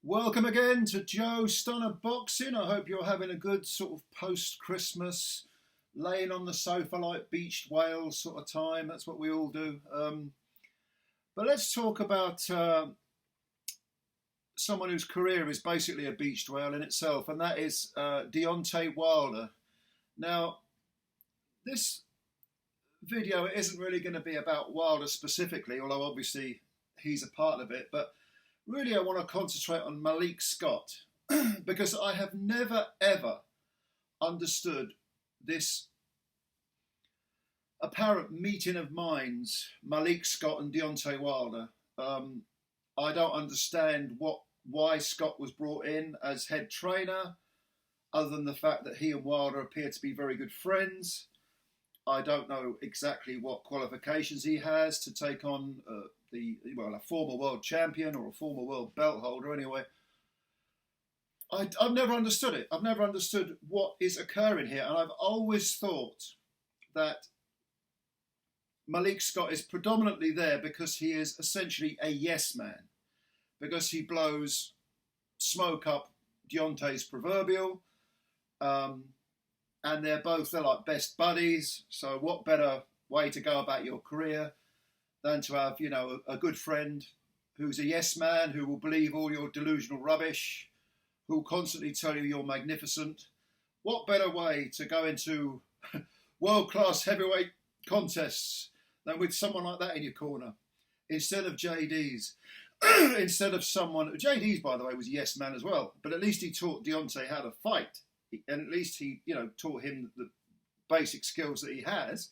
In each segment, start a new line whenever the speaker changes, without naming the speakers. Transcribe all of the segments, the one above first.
Welcome again to Joe Stunner Boxing. I hope you're having a good sort of post-Christmas, laying on the sofa like beached whales sort of time. That's what we all do. But let's talk about someone whose career is basically a beached whale in itself, and that is Deontay Wilder. Now, this video isn't really going to be about Wilder specifically, although obviously he's a part of it, but really I want to concentrate on Malik Scott because I have never ever understood this apparent meeting of minds, Malik Scott and Deontay Wilder. I don't understand why Scott was brought in as head trainer, other than the fact that he and Wilder appear to be very good friends. I don't know exactly what qualifications he has to take on a former world champion or a former world belt holder anyway. I've never understood it. I've never understood what is occurring here. And I've always thought that Malik Scott is predominantly there because he is essentially a yes man. Because he blows smoke up Deontay's proverbial. And they're like best buddies. So what better way to go about your career than to have, a good friend who's a yes man, who will believe all your delusional rubbish, who will constantly tell you you're magnificent. What better way to go into world-class heavyweight contests than with someone like that in your corner, instead of JD's, instead of someone. JD's, by the way, was a yes man as well, but at least he taught Deontay how to fight, and at least he, taught him the basic skills that he has.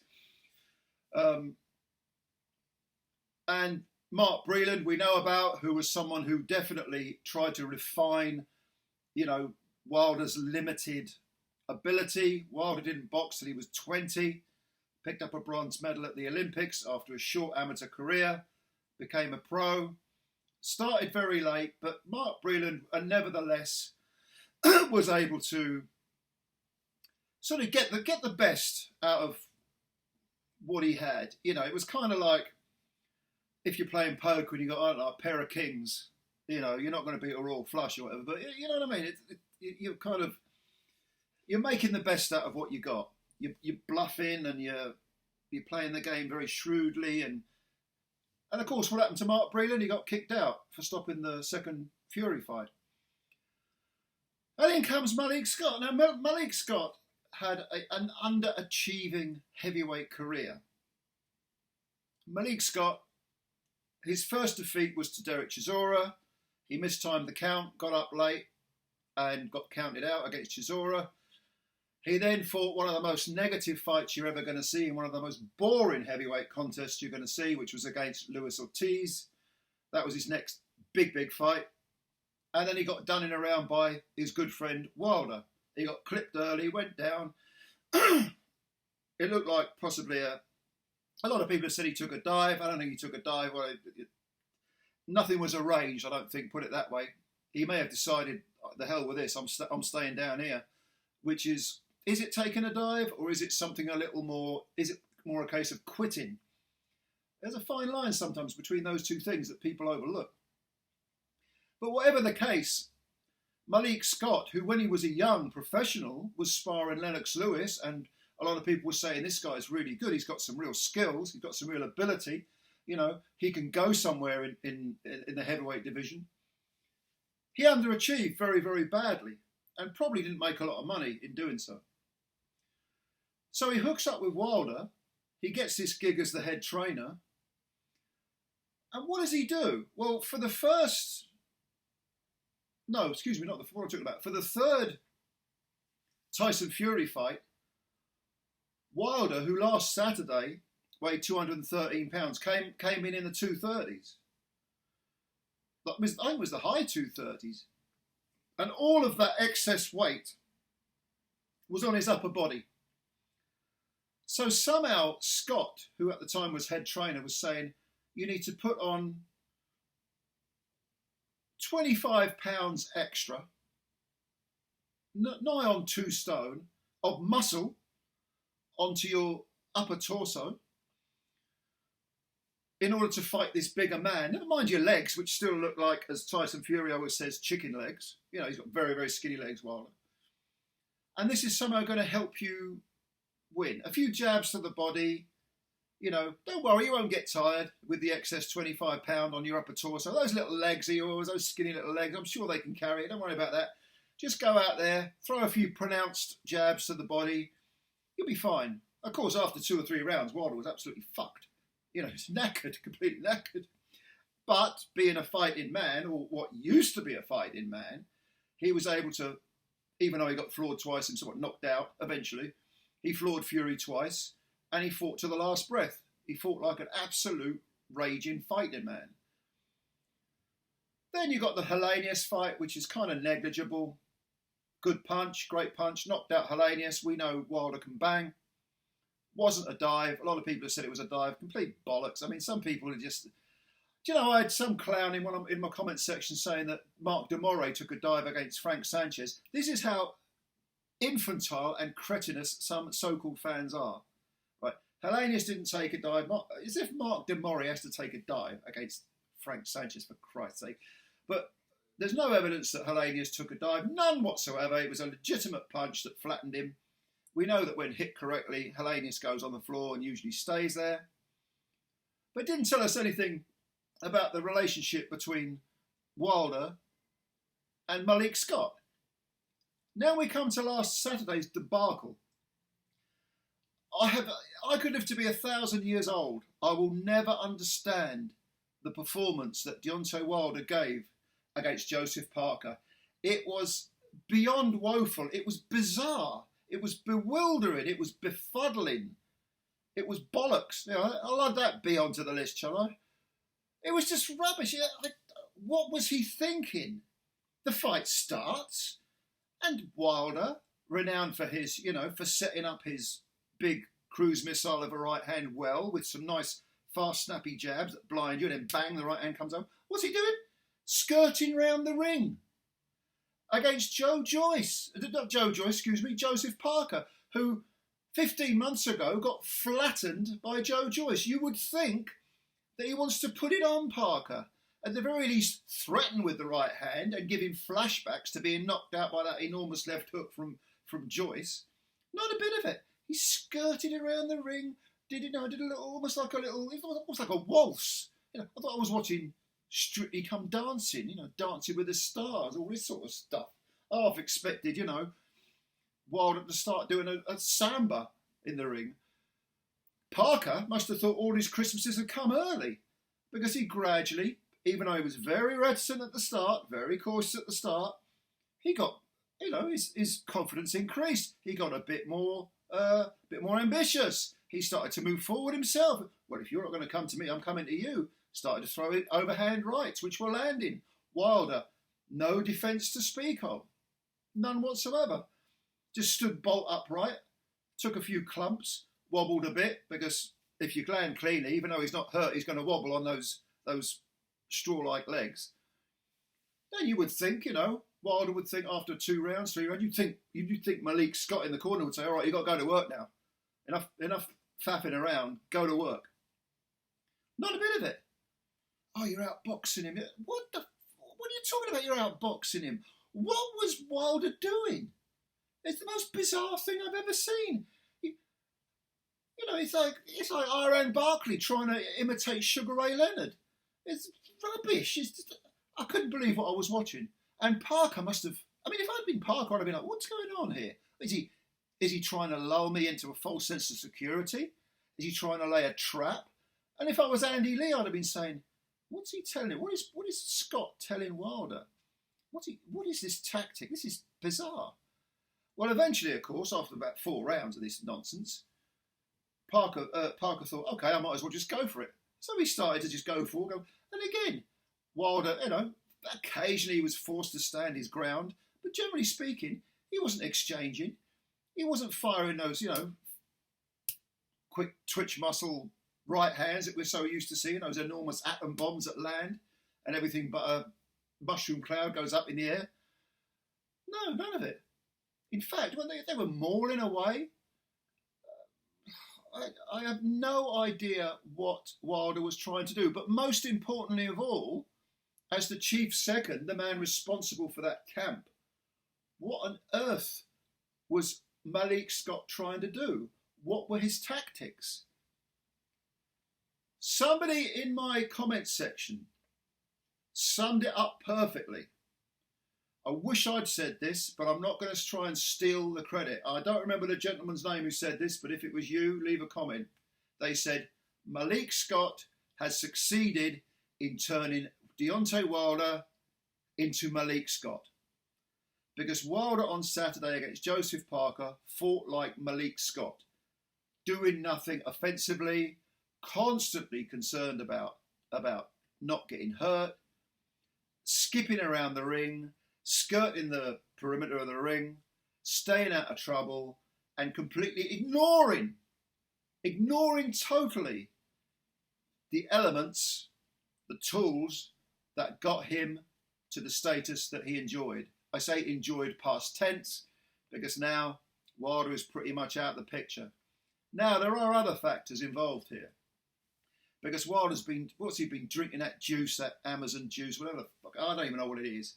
And Mark Breeland, we know about, who was someone who definitely tried to refine, Wilder's limited ability. Wilder didn't box till he was 20, picked up a bronze medal at the Olympics after a short amateur career, became a pro, started very late, but Mark Breeland, nevertheless, was able to sort of get the best out of what he had. It was kind of like if you're playing poker and you got a pair of kings, you're not going to beat a royal flush or whatever. But you know what I mean? You're making the best out of what you got. You're bluffing and you're playing the game very shrewdly. And of course, what happened to Mark Breeland? He got kicked out for stopping the second Fury fight. And in comes Malik Scott. Now, Malik Scott had an underachieving heavyweight career. Malik Scott, his first defeat was to Derek Chisora. He mistimed the count, got up late, and got counted out against Chisora. He then fought one of the most negative fights you're ever going to see, in one of the most boring heavyweight contests you're going to see, which was against Luis Ortiz. That was his next big fight. And then he got done in a round by his good friend Wilder. He got clipped early, went down. It looked like possibly a lot of people have said he took a dive. I don't think he took a dive. Well, nothing was arranged, I don't think, put it that way. He may have decided, the hell with this, I'm staying down here. Which is it taking a dive, or is it something a little more, is it more a case of quitting? There's a fine line sometimes between those two things that people overlook. But whatever the case, Malik Scott, who when he was a young professional was sparring Lennox Lewis, and a lot of people were saying this guy's really good, he's got some real skills, he's got some real ability, he can go somewhere in the heavyweight division. He underachieved very, very badly and probably didn't make a lot of money in doing so. So he hooks up with Wilder, he gets this gig as the head trainer, and what does he do? Well, for the first... No, excuse me, not the what I'm talking about. For the third Tyson Fury fight, Wilder, who last Saturday weighed 213 pounds, came in the 230s. I think it was the high 230s. And all of that excess weight was on his upper body. So somehow Scott, who at the time was head trainer, was saying, you need to put on 25 pounds extra, nigh on 2 stone, of muscle onto your upper torso, in order to fight this bigger man. Never mind your legs, which still look like, as Tyson Fury always says, chicken legs. You know, he's got very, very skinny legs, Wilder. And this is somehow going to help you win. A few jabs to the body. You know, don't worry, you won't get tired with the excess 25 pound on your upper torso. Those little legs of yours, those skinny little legs, I'm sure they can carry it. Don't worry about that. Just go out there, throw a few pronounced jabs to the body. You'll be fine. Of course, after 2 or 3 rounds, Wilder was absolutely fucked. You know, he's knackered, completely knackered. But being a fighting man, or what used to be a fighting man, he was able to, even though he got floored twice and somewhat knocked out eventually, he floored Fury twice, and he fought to the last breath. He fought like an absolute raging fighting man. Then you got the Helenius fight, which is kind of negligible. Good punch, great punch, knocked out Helenius. We know Wilder can bang. Wasn't a dive. A lot of people have said it was a dive. Complete bollocks. I mean, some people are just... Do you know, I had some clown in my comment section saying that Mark de Moray took a dive against Frank Sanchez. This is how infantile and cretinous some so-called fans are. Right? Helenius didn't take a dive. As if Mark de Moray has to take a dive against Frank Sanchez, for Christ's sake. But there's no evidence that Helenius took a dive. None whatsoever. It was a legitimate punch that flattened him. We know that when hit correctly, Helenius goes on the floor and usually stays there. But it didn't tell us anything about the relationship between Wilder and Malik Scott. Now we come to last Saturday's debacle. I could live to be 1,000 years old. I will never understand the performance that Deontay Wilder gave against Joseph Parker. It was beyond woeful. It was bizarre. It was bewildering. It was befuddling. It was bollocks. You know, I'll add that B onto the list, shall I? It was just rubbish. What was he thinking? The fight starts, and Wilder, renowned for his, for setting up his big cruise missile of a right hand well with some nice fast, snappy jabs that blind you, and then bang, the right hand comes home. What's he doing? Skirting round the ring against Joseph Parker, who 15 months ago got flattened by Joe Joyce. You would think that he wants to put it on Parker, at the very least threaten with the right hand and give him flashbacks to being knocked out by that enormous left hook from Joyce. Not a bit of it. He skirted around the ring, did a little, almost like a waltz. I thought I was watching Strictly Come Dancing, Dancing with the Stars, all this sort of stuff. I've expected, Wilder to start doing a samba in the ring. Parker must have thought all his Christmases had come early, because he gradually, even though he was very reticent at the start, very cautious at the start, he got, his confidence increased. He got a bit more ambitious. He started to move forward himself. Well, if you're not going to come to me, I'm coming to you. Started to throw in overhand rights, which were landing. Wilder, no defence to speak of. None whatsoever. Just stood bolt upright, took a few clumps, wobbled a bit, because if you land cleanly, even though he's not hurt, he's going to wobble on those straw-like legs. Then you would think, Wilder would think after 2 rounds, 3 rounds, you'd think Malik Scott in the corner would say, all right, you've got to go to work now. Enough faffing around, go to work. Not a bit of it. Oh, you're outboxing him. What are you talking about? You're outboxing him. What was Wilder doing? It's the most bizarre thing I've ever seen. It's like R.N. Barkley trying to imitate Sugar Ray Leonard. It's rubbish. I couldn't believe what I was watching. And Parker must have... if I'd been Parker, I'd have been like, what's going on here? Is he trying to lull me into a false sense of security? Is he trying to lay a trap? And if I was Andy Lee, I'd have been saying, what's he telling him? What is Scott telling Wilder? What is this tactic? This is bizarre. Well, eventually, of course, after about 4 rounds of this nonsense, Parker thought, okay, I might as well just go for it. So he started to just go for it. And again, Wilder, occasionally he was forced to stand his ground, but generally speaking, he wasn't exchanging. He wasn't firing those, quick twitch muscle right hands that we're so used to seeing, those enormous atom bombs that land and everything but a mushroom cloud goes up in the air. No, none of it. In fact, when they were mauling away, I have no idea what Wilder was trying to do. But most importantly of all, as the chief second, the man responsible for that camp, what on earth was Malik Scott trying to do? What were his tactics? Somebody in my comment section summed it up perfectly. I wish I'd said this, but I'm not going to try and steal the credit. I don't remember the gentleman's name who said this, but if it was you, leave a comment. They said, Malik Scott has succeeded in turning Deontay Wilder into Malik Scott. Because Wilder on Saturday against Joseph Parker fought like Malik Scott, doing nothing offensively, constantly concerned about not getting hurt, skipping around the ring, skirting the perimeter of the ring, staying out of trouble, and completely ignoring totally the elements, the tools that got him to the status that he enjoyed. I say enjoyed past tense because now Wilder is pretty much out of the picture. Now, there are other factors involved here. Because Wilder's been, what's he been drinking, that juice, that Amazon juice, whatever the fuck, I don't even know what it is,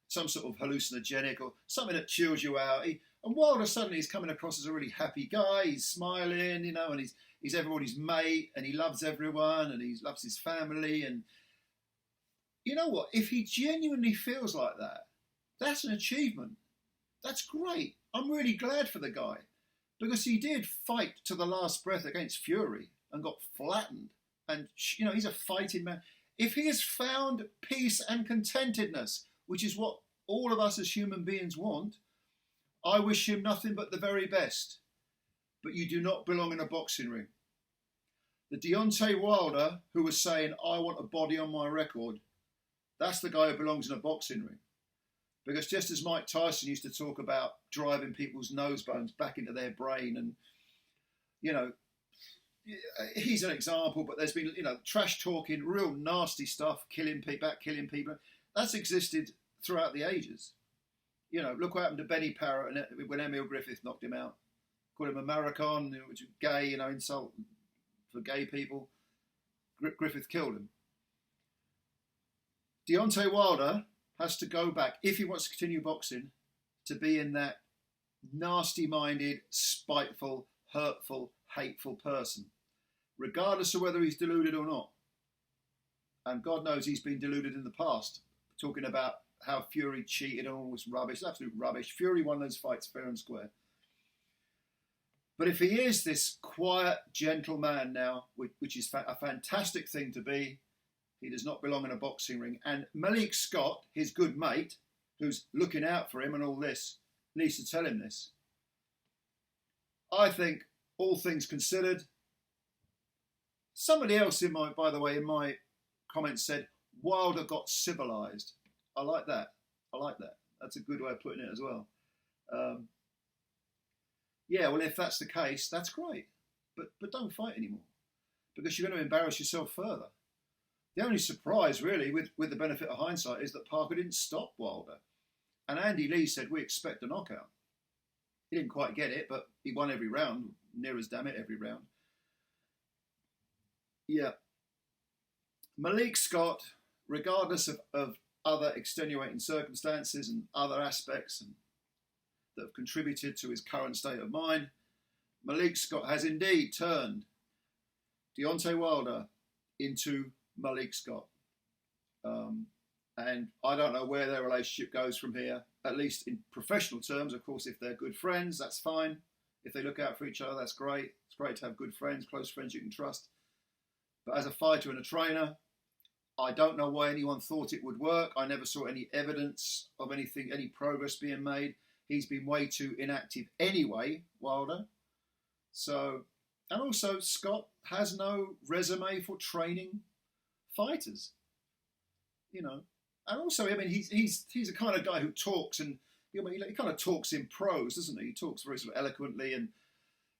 some sort of hallucinogenic or something that chills you out. And Wilder suddenly is coming across as a really happy guy. He's smiling, and he's everybody's mate, and he loves everyone, and he loves his family. And you know what? If he genuinely feels like that, that's an achievement. That's great. I'm really glad for the guy because he did fight to the last breath against Fury and got flattened. And, he's a fighting man. If he has found peace and contentedness, which is what all of us as human beings want, I wish him nothing but the very best. But you do not belong in a boxing ring. The Deontay Wilder who was saying, I want a body on my record, that's the guy who belongs in a boxing ring. Because just as Mike Tyson used to talk about driving people's nose bones back into their brain and, he's an example, but there's been, trash talking, real nasty stuff, killing people. That's existed throughout the ages. Look what happened to Benny Parrott when Emil Griffith knocked him out. Called him a Maricon, which is gay, insult for gay people. Griffith killed him. Deontay Wilder has to go back, if he wants to continue boxing, to be in that nasty-minded, spiteful, hurtful, hateful person, regardless of whether he's deluded or not. And God knows he's been deluded in the past, talking about how Fury cheated and all this rubbish. It's absolute rubbish. Fury won those fights fair and square. But if he is this quiet, gentle man now, which is a fantastic thing to be, he does not belong in a boxing ring. And Malik Scott, his good mate, who's looking out for him and all this, needs to tell him this. I think, all things considered, somebody else in my comments said, Wilder got civilised. I like that. That's a good way of putting it as well. Well, if that's the case, that's great. But don't fight anymore because you're going to embarrass yourself further. The only surprise, really, with the benefit of hindsight, is that Parker didn't stop Wilder. And Andy Lee said, we expect a knockout. He didn't quite get it, but he won every round, near as damn it, every round. Yeah. Malik Scott, regardless of other extenuating circumstances and other aspects that have contributed to his current state of mind, Malik Scott has indeed turned Deontay Wilder into Malik Scott. And I don't know where their relationship goes from here, at least in professional terms. Of course, if they're good friends, that's fine. If they look out for each other, that's great. It's great to have good friends, close friends you can trust. But as a fighter and a trainer, I don't know why anyone thought it would work. I never saw any evidence of anything, any progress being made. He's been way too inactive anyway, Wilder. So, and also Scott has no resume for training fighters, And also, he's the kind of guy who talks and he kind of talks in prose, doesn't he? He talks very sort of eloquently and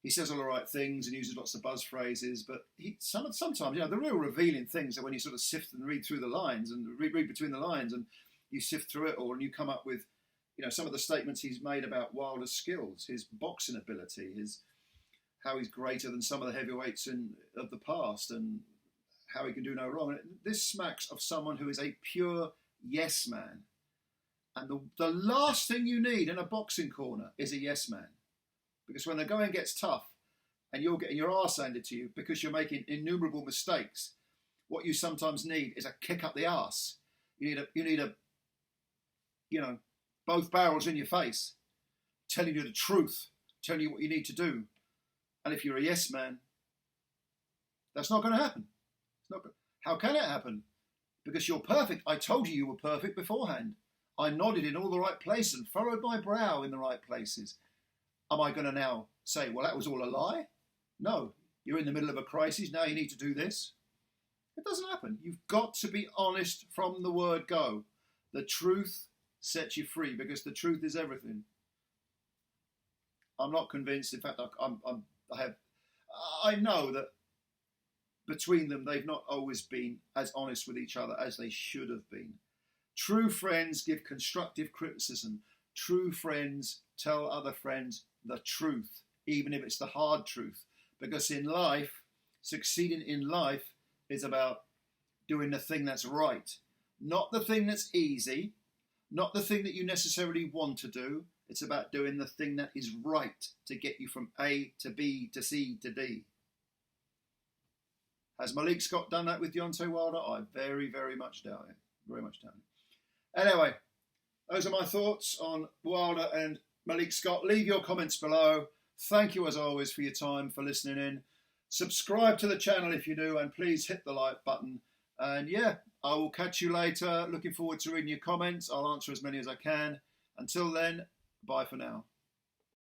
he says all the right things and uses lots of buzz phrases. But sometimes, the real revealing things are when you sort of sift and read through the lines and read between the lines and you sift through it all and you come up with, some of the statements he's made about Wilder's skills, his boxing ability, his how he's greater than some of the heavyweights of the past and how he can do no wrong. This smacks of someone who is a pure yes man. And the last thing you need in a boxing corner is a yes man. Because when the going gets tough and you're getting your arse handed to you because you're making innumerable mistakes, what you sometimes need is a kick up the arse. You need a both barrels in your face, telling you the truth, telling you what you need to do. And if you're a yes man, that's not going to happen. How can it happen? Because you're perfect. I told you were perfect beforehand. I nodded in all the right places and furrowed my brow in the right places. Am I going to now say, well, that was all a lie? No, you're in the middle of a crisis. Now you need to do this. It doesn't happen. You've got to be honest from the word go. The truth sets you free because the truth is everything. I'm not convinced. In fact, I know that between them, they've not always been as honest with each other as they should have been. True friends give constructive criticism. True friends tell other friends the truth, even if it's the hard truth. Because in life, succeeding in life is about doing the thing that's right. Not the thing that's easy, not the thing that you necessarily want to do. It's about doing the thing that is right to get you from A to B to C to D. Has Malik Scott done that with Deontay Wilder? I very, very much doubt it. Very much doubt it. Anyway, those are my thoughts on Wilder and Malik Scott. Leave your comments below. Thank you as always for your time, for listening in. Subscribe to the channel if you're new, and please hit the like button. And yeah, I will catch you later. Looking forward to reading your comments. I'll answer as many as I can. Until then, bye for now.